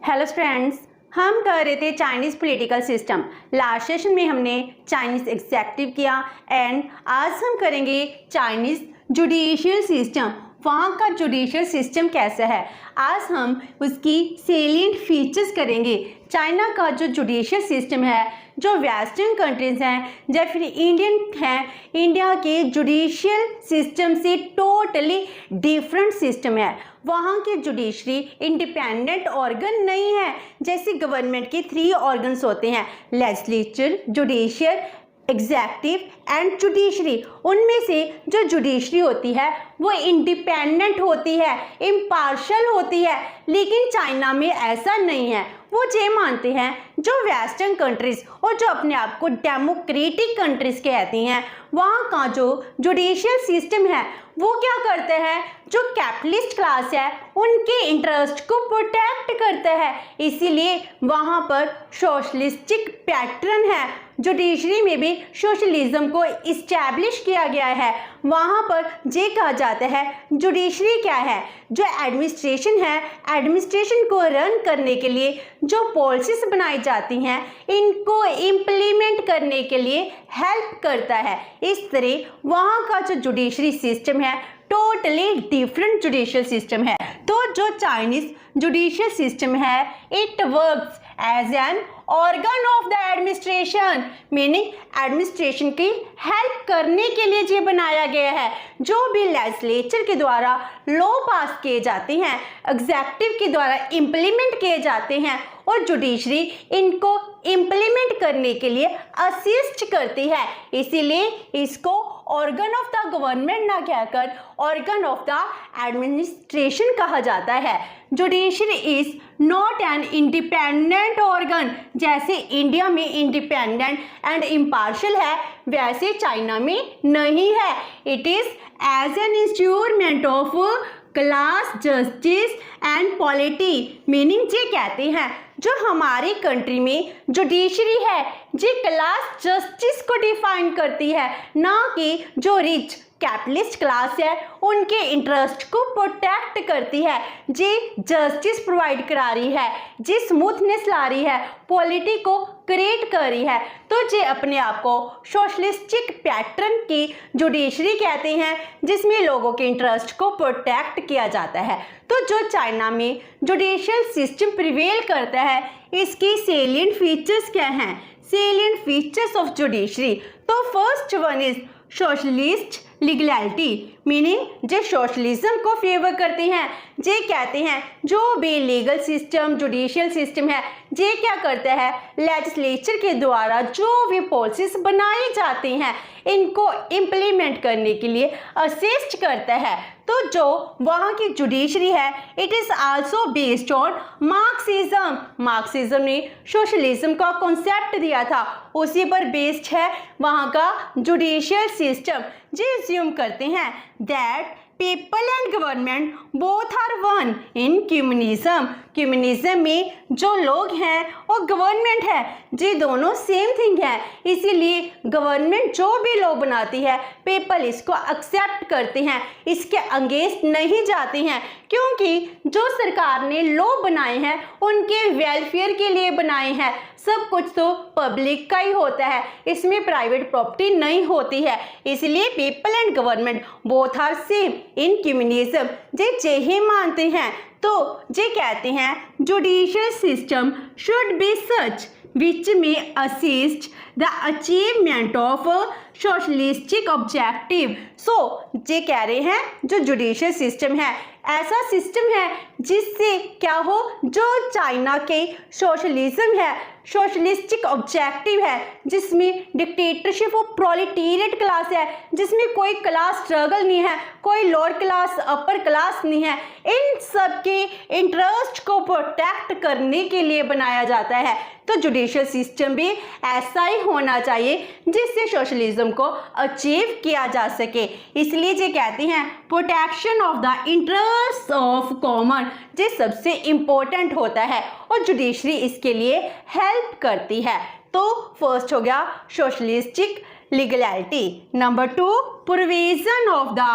Hello friends, हम कर रहे थे Chinese political system. Last session में हमने चाइनीज़ एग्जेक्टिव किया एंड आज हम करेंगे चाइनीज़ जुडिशियल सिस्टम। वहाँ का जुडिशियल सिस्टम कैसा है, आज हम उसकी सेलिएंट फीचर्स करेंगे। चाइना का जो जुडिशियल सिस्टम है, जो वेस्टर्न कंट्रीज़ हैं या फिर इंडियन हैं, इंडिया के जुडिशियल सिस्टम से टोटली डिफरेंट सिस्टम है। वहाँ की जुडिशरी इंडिपेंडेंट ऑर्गन नहीं है। जैसे गवर्नमेंट के 3 ऑर्गन्स होते हैं, legislature, judicial, executive and judiciary. उनमें से जो जुडिशरी होती है वो इंडिपेंडेंट होती है, इम्पार्शियल होती है। लेकिन चाइना में ऐसा नहीं है। वो ये मानते हैं, जो वेस्टर्न कंट्रीज़ और जो अपने आप को डेमोक्रेटिक कंट्रीज़ कहती हैं, वहाँ का जो जुडिशियल सिस्टम है वो क्या करते हैं, जो कैपिटलिस्ट क्लास है उनके इंटरेस्ट को प्रोटेक्ट करता है। इसीलिए वहाँ पर सोशलिस्टिक पैटर्न है। जुडिशरी में भी सोशलिज्म को इस्टेब्लिश किया गया है। वहाँ पर ये कहा जाता है, जुडिशरी क्या है, जो एडमिनिस्ट्रेशन है, एडमिनिस्ट्रेशन को रन करने के लिए जो पॉलिसीज बनाई जाती हैं, इनको इम्प्लीमेंट करने के लिए हेल्प करता है। इस तरह वहाँ का जो जुडिशरी सिस्टम है टोटली डिफरेंट जुडिशियल सिस्टम है। तो जो चाइनीज जुडिशियल सिस्टम है, it works as an organ of the administration, meaning administration की हेल्प करने के लिए ये बनाया गया है। जो भी लेजिस्लेचर के द्वारा लॉ पास किए जाते हैं, एग्जेक्टिव के द्वारा इम्प्लीमेंट किए जाते हैं और जुडिशरी इनको इम्प्लीमेंट करने के लिए असिस्ट करती है। इसीलिए इसको ऑर्गन ऑफ द गवर्नमेंट ना कहकर ऑर्गन ऑफ द एडमिनिस्ट्रेशन कहा जाता है। Judiciary is not an independent organ. जैसे इंडिया में इंडिपेंडेंट एंड इम्पार्शियल है, वैसे चाइना में नहीं है। It is as an instrument of class justice and polity, meaning ये कहते हैं, जो हमारी कंट्री में जुडिशरी है ये क्लास जस्टिस को डिफाइन करती है, ना कि जो रिच कैपिटलिस्ट क्लास है उनके इंटरेस्ट को प्रोटेक्ट करती है। जे जस्टिस प्रोवाइड करा रही है, जे स्मूथनेस ला रही है, पॉलिटी को क्रिएट कर रही है। तो जे अपने आप को सोशलिस्टिक पैटर्न की जुडिशरी कहते हैं, जिसमें लोगों के इंटरेस्ट को प्रोटेक्ट किया जाता है। तो जो चाइना में जुडिशियल सिस्टम प्रिवेल करता है, इसकी सेलिएंट फीचर्स क्या हैं? सेलिएंट फीचर्स ऑफ जुडिशरी, तो first one is socialist legality, meaning जो सोशलिज्म को फेवर करते हैं। ये कहते हैं जो भी लीगल सिस्टम, जुडिशियल सिस्टम है, ये क्या करता है, लेजिस्लेचर के द्वारा जो भी पॉलिसीज बनाई जाती हैं इनको इम्प्लीमेंट करने के लिए असिस्ट करता है। तो जो वहाँ की जुडिशरी है, it is also based on Marxism. Marxism ने सोशलिज्म का कॉन्सेप्ट दिया था, उसी पर बेस्ड है वहाँ का जुडिशियल सिस्टम। ये अज्यूम करते हैं that people and government both are one in communism. Communism में जो लोग हैं और गवर्नमेंट है, ये दोनों सेम थिंग है। इसीलिए गवर्नमेंट जो भी लॉ बनाती है, पीपल इसको एक्सेप्ट करते हैं, इसके अगेंस्ट नहीं जाते हैं, क्योंकि जो सरकार ने लॉ बनाए हैं उनके वेलफेयर के लिए बनाए हैं। सब कुछ तो पब्लिक का ही होता है, इसमें प्राइवेट प्रॉपर्टी नहीं होती है। इसलिए people and government both are same in communism, जे ही मानते हैं। तो ये कहते हैं judicial system should be such which may assist the achievement of socialistic objective। so ये कह रहे हैं जो जुडिशियल सिस्टम है ऐसा सिस्टम है जिससे क्या हो, जो चाइना के सोशलिज्म है, सोशलिस्टिक ऑब्जेक्टिव है, जिसमें डिक्टेटरशिप ऑफ प्रोलेटेरिएट क्लास है, जिसमें कोई क्लास स्ट्रगल नहीं है, कोई लोअर क्लास अपर क्लास नहीं है, इन सब के इंटरेस्ट को प्रोटेक्ट करने के लिए बनाया जाता है। तो जुडिशियल सिस्टम भी ऐसा ही होना चाहिए जिससे सोशलिज्म को अचीव किया जा सके। इसलिए ये कहते हैं protection of the interest of common, ये सबसे इम्पोर्टेंट होता है और जुडिशरी इसके लिए हेल्प करती है। तो फर्स्ट हो गया socialistic legality. Number 2, provision of the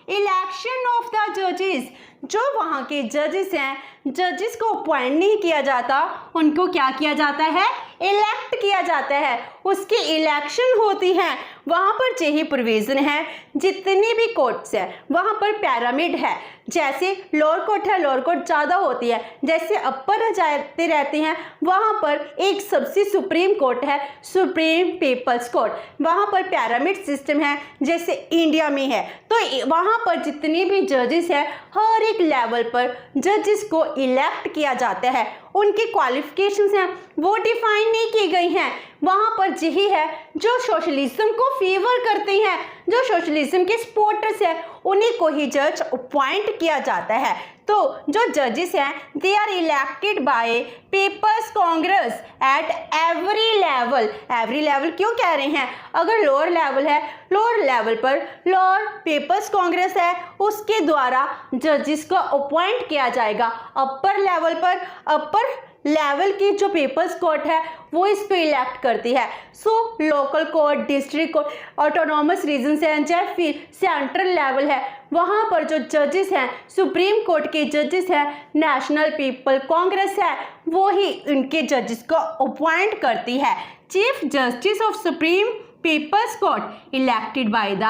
election of the जजेस। जो वहाँ के जजेस हैं, जजेस को अपॉइंट नहीं किया जाता, उनको क्या किया जाता है, इलेक्ट किया जाता है। उसकी इलेक्शन होती है। वहाँ पर यही प्रोविज़न है, जितनी भी कोर्ट्स हैं वहाँ पर पिरामिड है। जैसे लोअर कोर्ट है, लोअर कोर्ट ज़्यादा होती है, जैसे अपर जाते रहते हैं, वहाँ पर एक सबसे सुप्रीम कोर्ट है, सुप्रीम पीपल्स कोर्ट। वहाँ पर पिरामिड सिस्टम है जैसे इंडिया में है। तो वहाँ पर जितने भी जजेस हैं, हर एक लेवल पर जजेस को इलेक्ट किया जाता है। उनकी क्वालिफिकेशंस हैं वो डिफाइन नहीं की गई हैं। वहाँ पर यही है जो सोशलिज्म को फेवर करते हैं, जो सोशलिज्म के सपोर्टर्स हैं, उन्हीं को ही जज अपॉइंट किया जाता है। तो जो जजेस हैं they are elected by people's congress at every level. Every level क्यों कह रहे हैं? अगर लोअर लेवल है, लोअर लेवल पर लोअर पीपल्स कांग्रेस है, उसके द्वारा जजेस को अपॉइंट किया जाएगा। अपर लेवल पर अपर लेवल की जो पीपल्स कोर्ट है वो इसको इलेक्ट करती है। So local court, district court, autonomous regions हैं, चाहे फिर सेंट्रल लेवल है, वहाँ पर जो जजेस हैं, सुप्रीम कोर्ट के जजेस हैं, नेशनल पीपल कांग्रेस है, वो ही उनके जजेस को अपॉइंट करती है। Chief justice of supreme people's court elected by the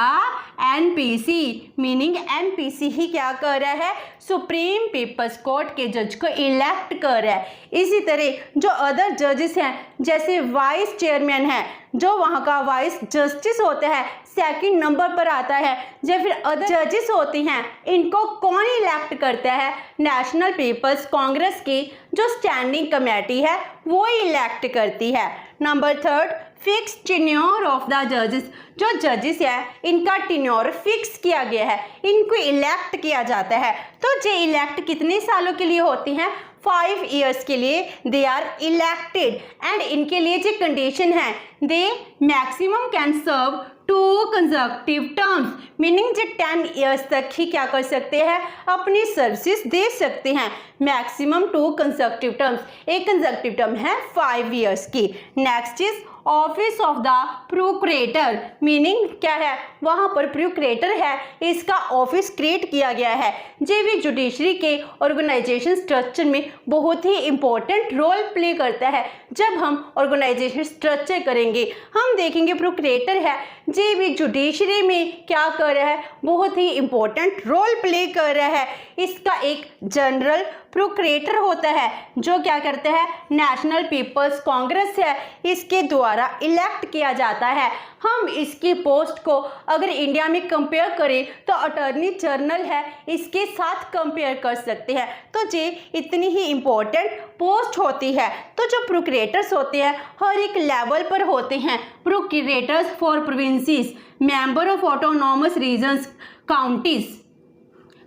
NPC, meaning NPC ही क्या कर रहा है, सुप्रीम पीपल्स कोर्ट के जज को इलेक्ट कर रहा है। इसी तरह जो अदर जजेस हैं, जैसे वाइस चेयरमैन है, जो वहाँ का वाइस जस्टिस होता है, सेकंड नंबर पर आता है। जब फिर अदर जजेस होती हैं, इनको कौन इलेक्ट करता है? नेशनल पीपल्स कांग्रेस की जो स्टैंडिंग कमेटी है वो इलेक्ट करती है। Number third, fix tenure of the जजेस। जो जजेस है इनका टेन्योर फिक्स किया गया है, इनको इलेक्ट किया जाता है। तो ये इलेक्ट कितने सालों के लिए होती हैं? 5 ईयर्स के लिए दे आर इलेक्टेड। एंड इनके लिए जो कंडीशन है, they maximum can serve 2 consecutive terms, meaning जो 10 ईयर्स तक ही क्या कर सकते हैं, अपनी सर्विसेज दे सकते हैं। मैक्सिमम 2 कंसेक्यूटिव टर्म्स, एक कंसेक्यूटिव टर्म है 5 ईयर्स की। Next is office of the procurator, meaning क्या है, वहाँ पर प्रोक्रेटर है, इसका ऑफिस क्रिएट किया गया है। जो भी जुडिशरी के ऑर्गेनाइजेशन स्ट्रक्चर में बहुत ही इंपॉर्टेंट रोल प्ले करता है। जब हम ऑर्गेनाइजेशन स्ट्रक्चर करेंगे हम देखेंगे प्रोक्रेटर है, जो भी जुडिशरी में क्या कर रहा है, बहुत ही इंपॉर्टेंट रोल प्ले कर रहा है। इसका एक जनरल प्रोक्रेटर होता है जो क्या करता है, नेशनल पीपल्स कांग्रेस है, इसके द्वारा इलेक्ट किया जाता है। हम इसकी पोस्ट को अगर इंडिया में कंपेयर करें तो अटॉर्नी जनरल है, इसके साथ कंपेयर कर सकते हैं। तो ये इतनी ही इम्पोर्टेंट पोस्ट होती है। तो जो प्रोक्रेटर्स होते हैं हर एक लेवल पर होते हैं। Procurators for provinces, member of autonomous regions, counties,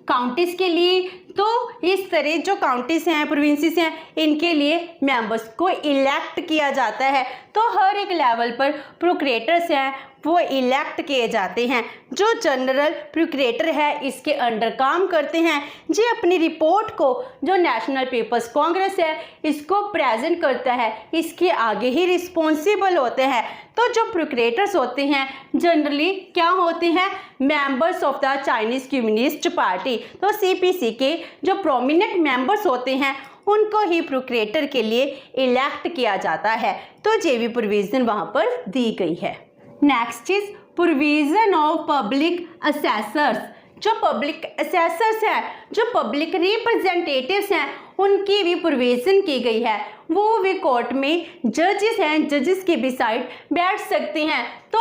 counties के लिए तो इस तरह जो काउंटीज हैं, प्रोविंसेस हैं, इनके लिए मेंबर्स को इलेक्ट किया जाता है। तो हर एक लेवल पर प्रोक्रेटर्स हैं वो इलेक्ट किए जाते हैं। जो जनरल प्रोक्रेटर है इसके अंडर काम करते हैं, जी अपनी रिपोर्ट को जो नेशनल पीपल्स कांग्रेस है इसको प्रेजेंट करता है, इसके आगे ही रिस्पॉन्सिबल होते हैं। तो जो प्रोक्रेटर्स होते हैं जनरली क्या होते हैं, members of the Chinese communist party. तो सीपीसी के जो प्रोमिनेंट मेंबर्स होते हैं उनको ही प्रोक्रेटर के लिए इलेक्ट किया जाता है। तो ये भी प्रोविजन वहाँ पर दी गई है। Next is provision of public assessors. जो पब्लिक असेसर्स हैं, जो पब्लिक रिप्रेजेंटेटिव्स हैं, उनकी भी प्रोविजन की गई है। वो भी कोर्ट में जजेस हैं, जजेस के भी साइड बैठ सकते हैं। तो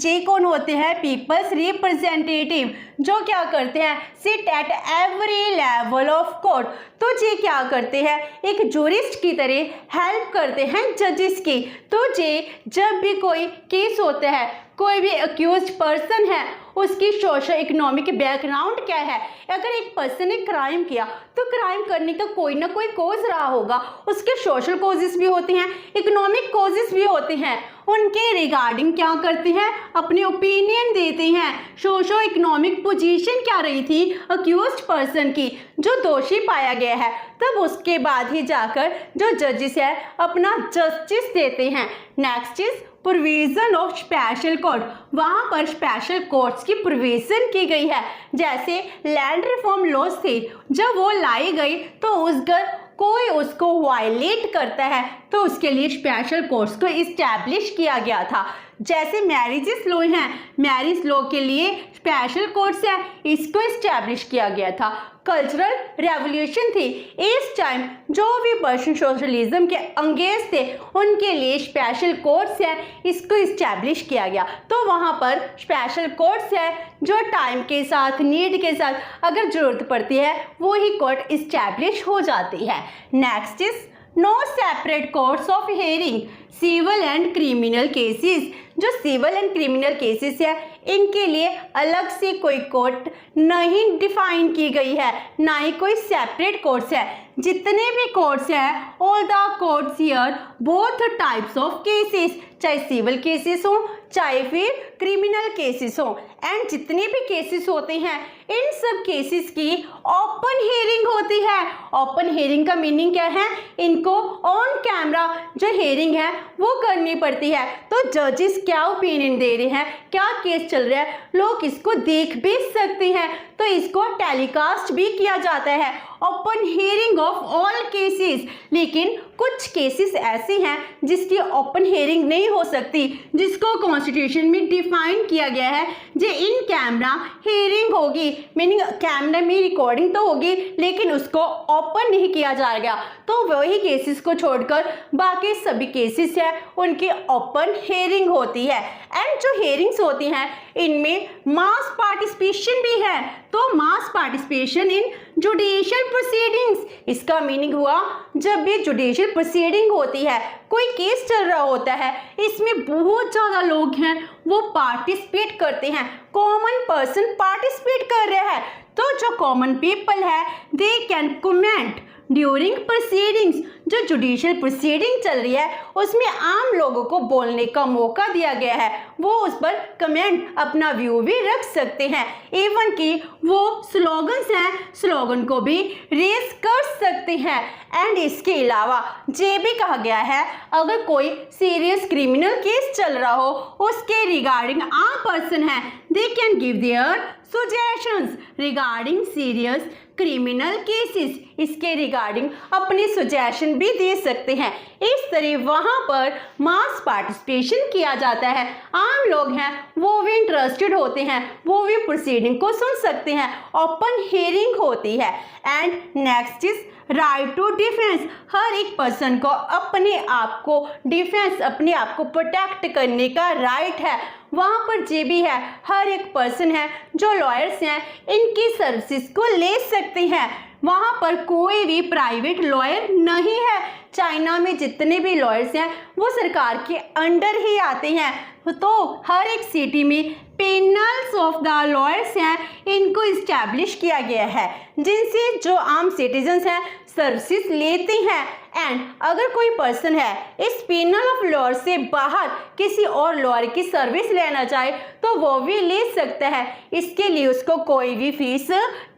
ये कौन होते हैं, पीपल्स रिप्रेजेंटेटिव, जो क्या करते हैं, sit at every level of court. तो ये क्या करते हैं, एक जूरिस्ट की तरह हेल्प करते हैं जजेस की। तो ये जब भी कोई केस होता है, कोई भी अक्यूज्ड पर्सन है, उसकी सोशल इकोनॉमिक बैकग्राउंड क्या है। अगर एक पर्सन ने क्राइम किया तो क्राइम करने का कोई ना कोई कॉज रहा होगा, उसके सोशल कॉजेस भी होते हैं, इकोनॉमिक कॉजेस भी होते हैं। उनके रिगार्डिंग क्या करते हैं, अपने ओपिनियन देते हैं। सोशो इकोनॉमिक पोजीशन क्या रही थी अक्यूज्ड पर्सन की, जो दोषी पाया गया है, तब उसके बाद ही जाकर जो जजेस है अपना जस्टिस देते हैं। Next is provision of special court, वहाँ पर स्पेशल कोर्ट्स की प्रोविजन की गई है। जैसे लैंड रिफॉर्म लॉज थे, जब वो लाई गई तो उसका कोई उसको वायलेट करता है तो उसके लिए स्पेशल कोर्ट्स को इस्टेब्लिश किया गया था। जैसे मैरिजेस लॉ हैं, मैरिज लॉ के लिए स्पेशल कोर्ट्स है, इसको इस्टेब्लिश किया गया था। कल्चरल रेवोल्यूशन थी, इस टाइम जो भी पर्सन सोशलिज्म के अंगेज थे उनके लिए स्पेशल कोर्ट्स है, इसको इस्टेब्लिश किया गया। तो वहाँ पर स्पेशल कोर्ट्स है जो टाइम के साथ, नीड के साथ अगर ज़रूरत पड़ती है वो ही कोर्ट इस्टेब्लिश हो जाती है। Next is no separate courts of hearing civil and criminal cases. जो सिविल एंड क्रिमिनल केसेस है इनके लिए अलग से कोई कोर्ट नहीं डिफाइन की गई है, ना ही कोई सेपरेट कोर्ट्स है। जितने भी कोर्ट्स हैं all the courts here both types of cases, चाहे सिविल केसेस हो चाहे फिर क्रिमिनल केसेस हो, एंड जितने भी केसेस होते हैं इन सब केसेस की ओपन हियरिंग होती है। ओपन हियरिंग का मीनिंग क्या है, इनको ऑन कैमरा जो हियरिंग है वो करनी पड़ती है। तो जजेस क्या ओपिनियन दे रहे हैं, क्या केस चल रहा है, लोग इसको देख भी सकते हैं, तो इसको टेलीकास्ट भी किया जाता है। Open hearing of all cases. लेकिन कुछ केसेस ऐसे हैं जिसकी ओपन हियरिंग नहीं हो सकती, जिसको कॉन्स्टिट्यूशन में डिफाइन किया गया है जो इन कैमरा हियरिंग होगी, मीनिंग कैमरा में रिकॉर्डिंग तो होगी लेकिन उसको ओपन नहीं किया जाएगा। तो वही केसेस को छोड़कर बाकी सभी केसेस है उनकी ओपन हियरिंग होती है। एंड जो हियरिंग्स होती हैं इनमें मास पार्टिसिपेशन भी है। तो mass participation in judicial proceedings, इसका मीनिंग हुआ जब भी जुडिशियल प्रोसीडिंग होती है, कोई केस चल रहा होता है, इसमें बहुत ज़्यादा लोग हैं वो पार्टिसिपेट करते हैं, कॉमन पर्सन पार्टिसिपेट कर रहे हैं, तो जो कॉमन पीपल है they can comment during proceedings. जो जुडिशियल प्रोसीडिंग चल रही है उसमें आम लोगों को बोलने का मौका दिया गया है, वो उस पर कमेंट अपना व्यू भी रख सकते हैं। इवन कि वो स्लोगन्स हैं, स्लोगन को भी रेस कर सकते हैं। एंड इसके अलावा ये भी कहा गया है अगर कोई सीरियस क्रिमिनल केस चल रहा हो उसके रिगार्डिंग आम पर्सन है they can give their suggestions regarding serious criminal cases, इसके रिगार्डिंग अपने सजेशन भी दे सकते हैं। इस तरह वहाँ पर मास पार्टिसिपेशन किया जाता है, आम लोग हैं वो भी इंटरेस्टेड होते हैं, वो भी प्रोसीडिंग को सुन सकते हैं, ओपन हियरिंग होती है। And next is right to defence. हर एक पर्सन को अपने आप को डिफेंस, अपने आप को प्रोटेक्ट करने का राइट है। वहाँ पर जे भी है हर एक पर्सन है जो लॉयर्स हैं इनकी सर्विसेज को ले सकते हैं। वहाँ पर कोई भी प्राइवेट लॉयर नहीं है। चाइना में जितने भी लॉयर्स हैं वो सरकार के अंडर ही आते हैं। तो हर एक सिटी में पेनल्स ऑफ द लॉयर्स हैं इनको इस्टेब्लिश किया गया है जिनसे जो आम सिटीजन्स हैं सर्विसेज लेते हैं। एंड अगर कोई पर्सन है इस पेनल ऑफ लॉयर से बाहर किसी और लॉयर की सर्विस लेना चाहे तो वो भी ले सकता है, इसके लिए उसको कोई भी फीस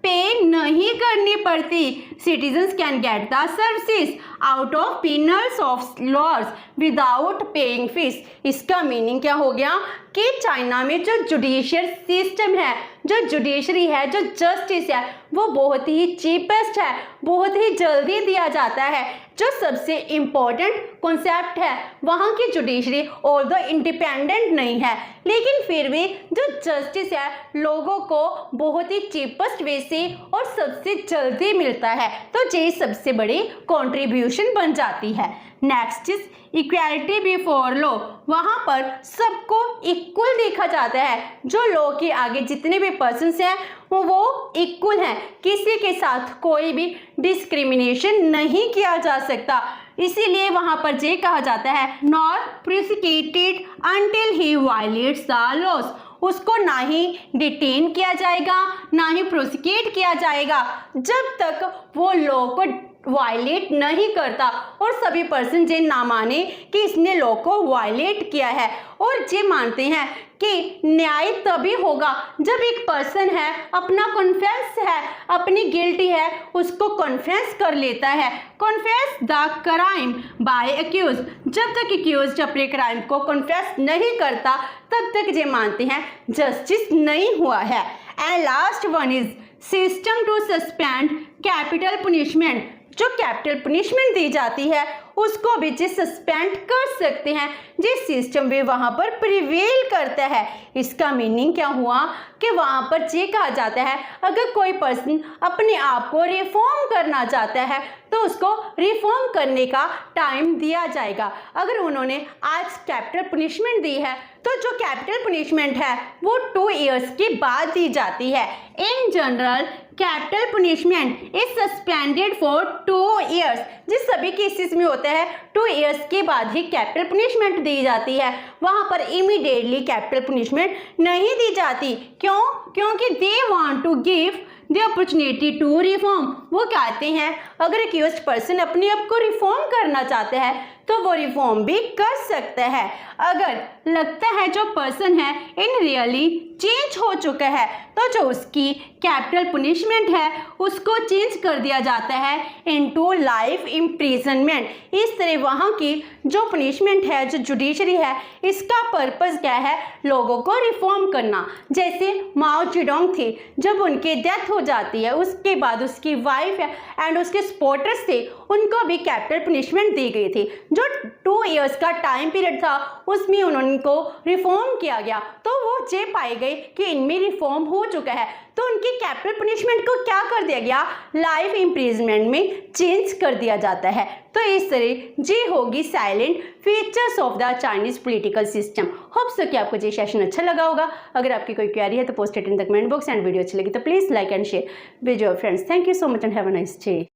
पे नहीं करनी पड़ती। Citizens can get the services out of panels of lawyers without paying fees. इसका मीनिंग क्या हो गया कि चाइना में जो जुडिशियल सिस्टम है, जो जुडिशरी है, जो जस्टिस है वो बहुत ही चीपेस्ट है, बहुत ही जल्दी दिया जाता है। जो सबसे इम्पोर्टेंट कॉन्सेप्ट है वहाँ की जुडिशरी ऑल्दो इंडिपेंडेंट नहीं है लेकिन फिर भी जो जस्टिस है लोगों को बहुत ही चीपेस्ट वे से और सबसे जल्दी मिलता है, तो ये सबसे बड़ी कंट्रीब्यूशन बन जाती है। Next is equality before law. वहाँ पर सबको इक्वल देखा जाता है, जो लॉ के आगे जितने भी पर्सन्स हैं वो इक्वल हैं, किसी के साथ कोई भी डिस्क्रिमिनेशन नहीं किया जा सकता। इसीलिए वहाँ पर ये कहा जाता है not prosecuted until he violates the laws. उसको ना ही डिटेन किया जाएगा ना ही प्रोसिक्यूट किया जाएगा जब तक वो लॉ को वायलेट नहीं करता और सभी पर्सन जे ना माने कि इसने लॉ को वायलेट किया है और जे मानते हैं कि न्याय तभी होगा जब एक पर्सन है अपना कॉन्फेंस है, अपनी गिल्टी है उसको कॉन्फेंस कर लेता है। Confess the crime by accuse, जब तक एक्यूज अपने क्राइम को कॉन्फेस नहीं करता तब तक जे मानते हैं जस्टिस नहीं हुआ है। And last one is system to suspend capital punishment, जो कैपिटल पनिशमेंट दी जाती है उसको भी जे सस्पेंड कर सकते हैं जिस सिस्टम में वहाँ पर प्रिवेल करता है। इसका मीनिंग क्या हुआ कि वहाँ पर ये कहा जाता है अगर कोई पर्सन अपने आप को रिफॉर्म करना चाहता है तो उसको रिफॉर्म करने का टाइम दिया जाएगा। अगर उन्होंने आज कैपिटल पनिशमेंट दी है तो जो कैपिटल पनिशमेंट है वो 2 इयर्स के बाद दी जाती है। In general capital punishment is suspended for 2 years, जिस सभी केसेस में होता है 2 इयर्स के बाद ही कैपिटल पनिशमेंट दी जाती है। वहाँ पर इमीडिएटली कैपिटल पनिशमेंट नहीं दी जाती। क्यों? क्योंकि they want to give the opportunity to reform. वो कहते हैं अगर एक्यूज्ड पर्सन अपने आप को रिफॉर्म करना चाहता है तो वो रिफॉर्म भी कर सकता है। अगर लगता है जो पर्सन है इन रियली चेंज हो चुका है तो जो उसकी कैपिटल पनिशमेंट है उसको चेंज कर दिया जाता है इनटू लाइफ इम्प्रिजनमेंट। इस तरह वहाँ की जो पनिशमेंट है, जो जुडिशरी है, इसका पर्पस क्या है? लोगों को रिफॉर्म करना। जैसे माओ जेडोंग थे, जब उनकी डेथ हो जाती है उसके बाद उसकी वाइफ है एंड उसके सपोर्टर्स थे उनको भी कैपिटल पनिशमेंट दी गई थी। जो 2 इयर्स का टाइम पीरियड था उसमें उनको रिफॉर्म किया गया तो वो ये पाए गए कि इनमें रिफॉर्म हो चुका है तो उनकी कैपिटल पनिशमेंट को क्या कर दिया गया? लाइफ इम्प्रिजनमेंट में चेंज कर दिया जाता है। तो इस तरह जी होगी salient features of the Chinese political system. Hope so कि आपको ये सेशन अच्छा लगा होगा। अगर आपकी कोई क्वेरी है तो post it in the comment box and video अच्छी लगी तो please like and share with your friends. Thank you so much and have a nice day.